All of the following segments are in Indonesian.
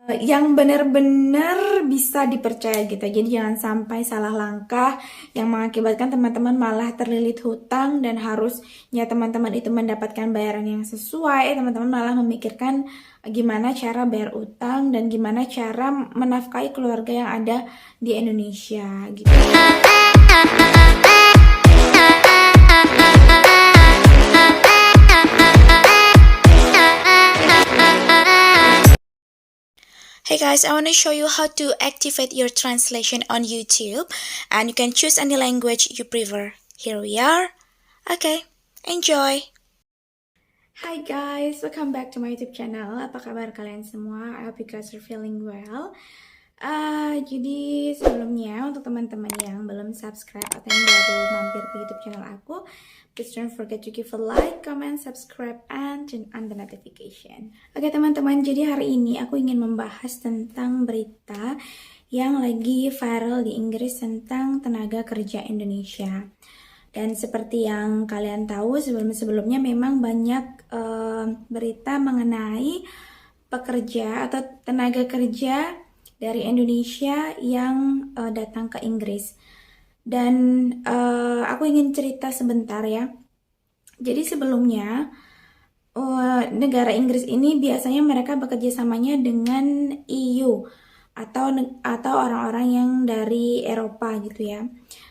yang benar-benar bisa dipercaya gitu. Jadi jangan sampai salah langkah yang mengakibatkan teman-teman malah terlilit hutang dan harusnya teman-teman itu mendapatkan bayaran yang sesuai. Teman-teman malah memikirkan gimana cara bayar utang dan gimana cara menafkahi keluarga yang ada di Indonesia gitu. Hey guys, I want to show you how to activate your translation on YouTube, and you can choose any language you prefer. Here we are. Okay, enjoy. Hi guys, welcome back to my YouTube channel. Apa kabar kalian semua? I hope you guys are feeling well. Jadi sebelumnya untuk teman-teman yang belum subscribe atau yang baru mampir ke YouTube channel aku, please don't forget to give a like, comment, subscribe, and turn on the notification. Oke teman-teman, jadi hari ini aku ingin membahas tentang berita yang lagi viral di Inggris tentang tenaga kerja Indonesia. Dan seperti yang kalian tahu, sebelum-sebelumnya memang banyak berita mengenai pekerja atau tenaga kerja dari Indonesia yang datang ke Inggris. Dan aku ingin cerita sebentar ya. Jadi sebelumnya negara Inggris ini biasanya mereka bekerja samanya dengan EU atau orang-orang yang dari Eropa gitu ya.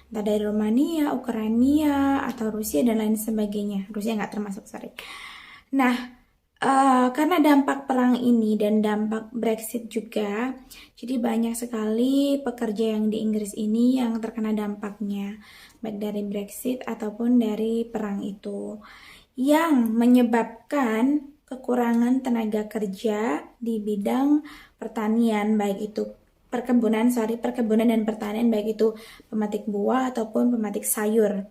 Entah dari Romania, Ukraina, atau Rusia dan lain sebagainya. Rusia nggak termasuk, sorry. Nah, karena dampak perang ini dan dampak Brexit juga, jadi banyak sekali pekerja yang di Inggris ini yang terkena dampaknya, baik dari Brexit ataupun dari perang itu, yang menyebabkan kekurangan tenaga kerja di bidang pertanian, baik itu perkebunan dan pertanian, baik itu pemetik buah ataupun pemetik sayur.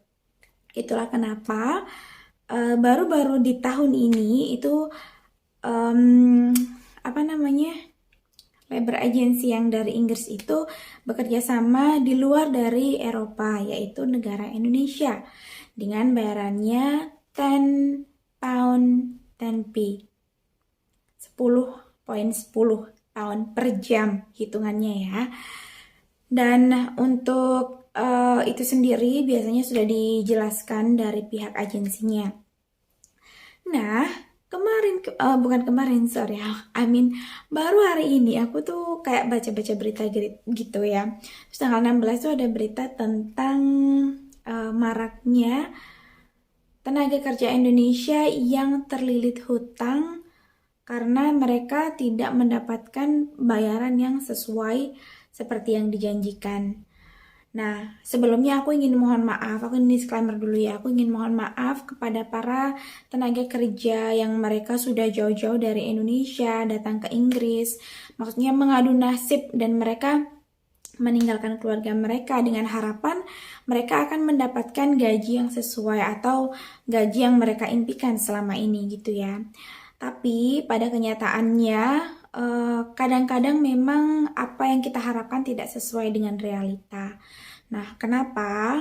Itulah kenapa baru-baru di tahun ini itu labor agency yang dari Inggris itu bekerja sama di luar dari Eropa, yaitu negara Indonesia, dengan bayarannya 10 pound 10p, 10.10 pound per jam hitungannya ya. Dan untuk itu sendiri biasanya sudah dijelaskan dari pihak agensinya. Nah, baru hari ini aku tuh kayak baca-baca berita gitu ya. Terus tanggal 16 tuh ada berita tentang maraknya tenaga kerja Indonesia yang terlilit hutang karena mereka tidak mendapatkan bayaran yang sesuai seperti yang dijanjikan. Nah, sebelumnya aku ingin mohon maaf, aku ingin disclaimer dulu ya, aku ingin mohon maaf kepada para tenaga kerja yang mereka sudah jauh-jauh dari Indonesia, datang ke Inggris, maksudnya mengadu nasib dan mereka meninggalkan keluarga mereka dengan harapan mereka akan mendapatkan gaji yang sesuai atau gaji yang mereka impikan selama ini gitu ya. Tapi pada kenyataannya kadang-kadang memang apa yang kita harapkan tidak sesuai dengan realita. Nah, kenapa?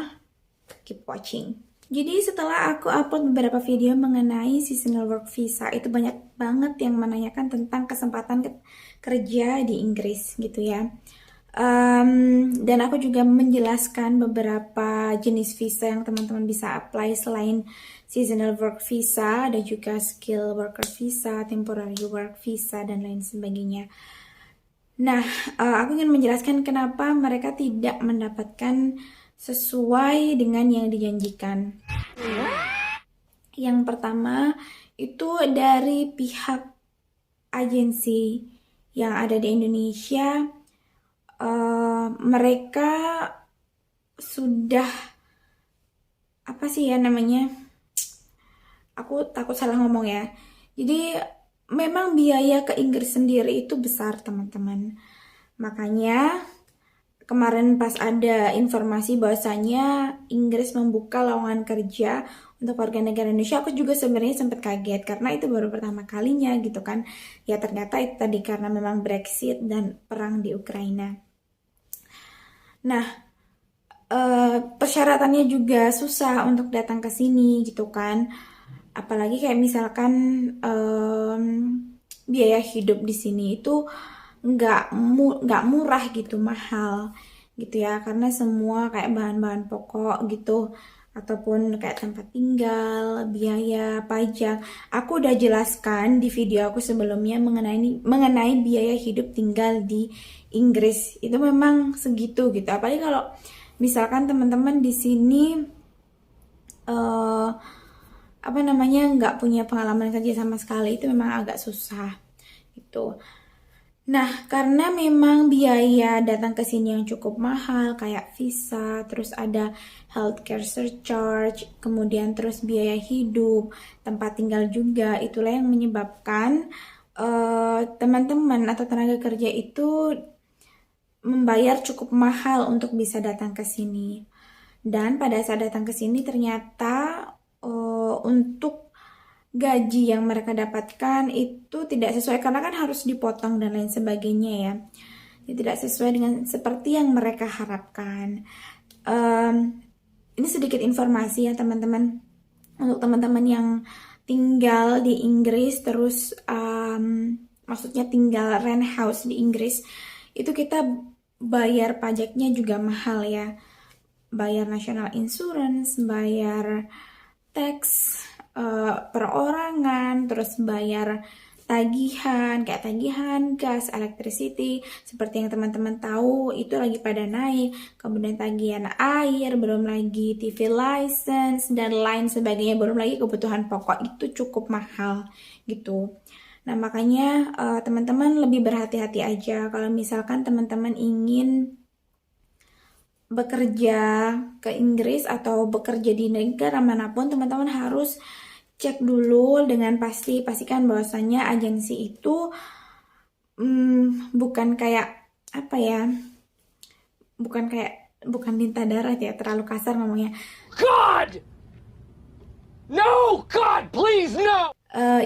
Keep watching. Jadi setelah aku upload beberapa video mengenai seasonal work visa, itu banyak banget yang menanyakan tentang kesempatan kerja di Inggris gitu ya. Dan aku juga menjelaskan beberapa jenis visa yang teman-teman bisa apply selain seasonal work visa, ada juga skill worker visa, temporary work visa, dan lain sebagainya. Nah, aku ingin menjelaskan kenapa mereka tidak mendapatkan sesuai dengan yang dijanjikan. Yang pertama, itu dari pihak agensi yang ada di Indonesia, mereka sudah aku takut salah ngomong ya. Jadi memang biaya ke Inggris sendiri itu besar teman-teman. Makanya kemarin pas ada informasi bahwasanya Inggris membuka lowongan kerja untuk warga negara Indonesia, aku juga sebenarnya sempat kaget karena itu baru pertama kalinya gitu kan. Ya ternyata itu tadi karena memang Brexit dan perang di Ukraina. Nah, persyaratannya juga susah untuk datang ke sini gitu kan. Apalagi kayak misalkan biaya hidup di sini itu nggak murah gitu, mahal gitu ya, karena semua kayak bahan-bahan pokok gitu ataupun kayak tempat tinggal, biaya, pajak. Aku udah jelaskan di video aku sebelumnya mengenai biaya hidup tinggal di Inggris. Itu memang segitu gitu. Apalagi kalau misalkan teman-teman di sini apa namanya nggak punya pengalaman kerja sama sekali, itu memang agak susah gitu. Nah, karena memang biaya datang ke sini yang cukup mahal, kayak visa, terus ada healthcare surcharge, kemudian terus biaya hidup, tempat tinggal juga, itulah yang menyebabkan teman-teman atau tenaga kerja itu membayar cukup mahal untuk bisa datang ke sini. Dan pada saat datang ke sini ternyata untuk gaji yang mereka dapatkan itu tidak sesuai, karena kan harus dipotong dan lain sebagainya ya. Tidak sesuai dengan seperti yang mereka harapkan. Ini sedikit informasi ya teman-teman, untuk teman-teman yang tinggal di Inggris, terus maksudnya tinggal rent house di Inggris, itu kita bayar pajaknya juga mahal ya. Bayar national insurance, bayar tax perorangan, terus bayar tagihan, kayak tagihan gas, electricity, seperti yang teman-teman tahu itu lagi pada naik, kemudian tagihan air, belum lagi TV license, dan lain sebagainya, belum lagi kebutuhan pokok, itu cukup mahal gitu. Nah, makanya teman-teman lebih berhati-hati aja kalau misalkan teman-teman ingin bekerja ke Inggris atau bekerja di negara manapun, teman-teman harus cek dulu dengan pastikan bahwasannya agensi itu bukan kayak apa ya, bukan minta darah ya, terlalu kasar ngomongnya. God, no, God, please no.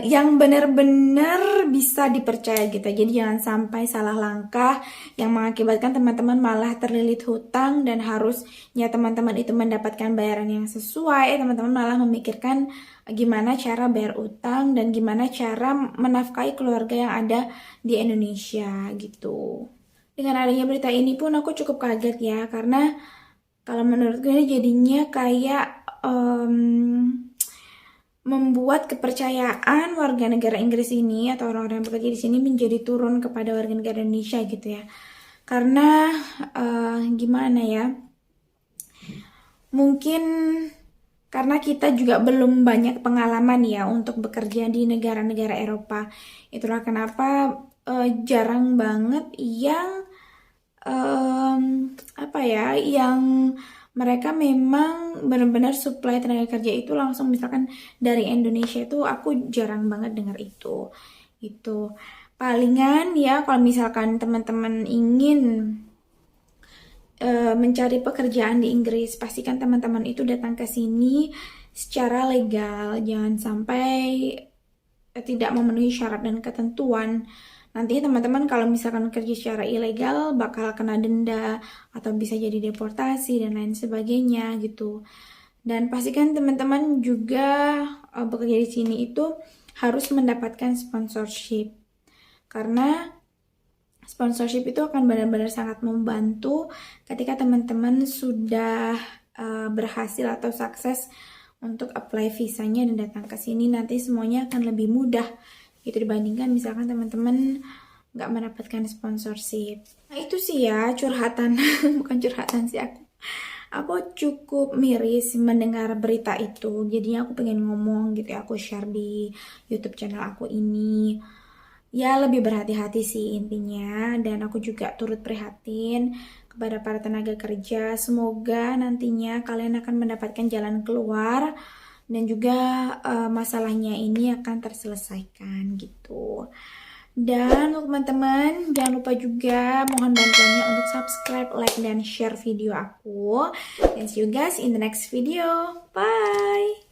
Yang benar-benar bisa dipercaya gitu. Jadi jangan sampai salah langkah yang mengakibatkan teman-teman malah terlilit hutang dan harusnya teman-teman itu mendapatkan bayaran yang sesuai. Teman-teman malah memikirkan gimana cara bayar utang dan gimana cara menafkahi keluarga yang ada di Indonesia gitu. Dengan adanya berita ini pun aku cukup kaget ya, karena kalau menurutku ini jadinya kayak membuat kepercayaan warga negara Inggris ini atau orang-orang yang bekerja di sini menjadi turun kepada warga negara Indonesia gitu ya. Karena gimana ya? Mungkin karena kita juga belum banyak pengalaman ya untuk bekerja di negara-negara Eropa. Itulah kenapa jarang banget yang yang mereka memang benar-benar supply tenaga kerja itu langsung misalkan dari Indonesia, itu aku jarang banget dengar itu. Itu palingan ya kalau misalkan teman-teman ingin mencari pekerjaan di Inggris, pastikan teman-teman itu datang ke sini secara legal, jangan sampai tidak memenuhi syarat dan ketentuan. Nantinya teman-teman kalau misalkan kerja secara ilegal bakal kena denda atau bisa jadi deportasi dan lain sebagainya gitu. Dan pastikan teman-teman juga bekerja di sini itu harus mendapatkan sponsorship. Karena sponsorship itu akan benar-benar sangat membantu ketika teman-teman sudah berhasil atau sukses untuk apply visanya dan datang ke sini, nanti semuanya akan lebih mudah gitu dibandingkan misalkan teman-teman nggak mendapatkan sponsorship. Nah itu sih ya curhatan, bukan curhatan sih, aku cukup miris mendengar berita itu. Jadinya aku pengen ngomong gitu ya, aku share di YouTube channel aku ini. Ya lebih berhati-hati sih intinya, dan aku juga turut prihatin kepada para tenaga kerja. Semoga nantinya kalian akan mendapatkan jalan keluar dan juga masalahnya ini akan terselesaikan gitu. Dan untuk teman-teman jangan lupa juga mohon bantuannya untuk subscribe, like, dan share video aku. And see you guys in the next video. Bye!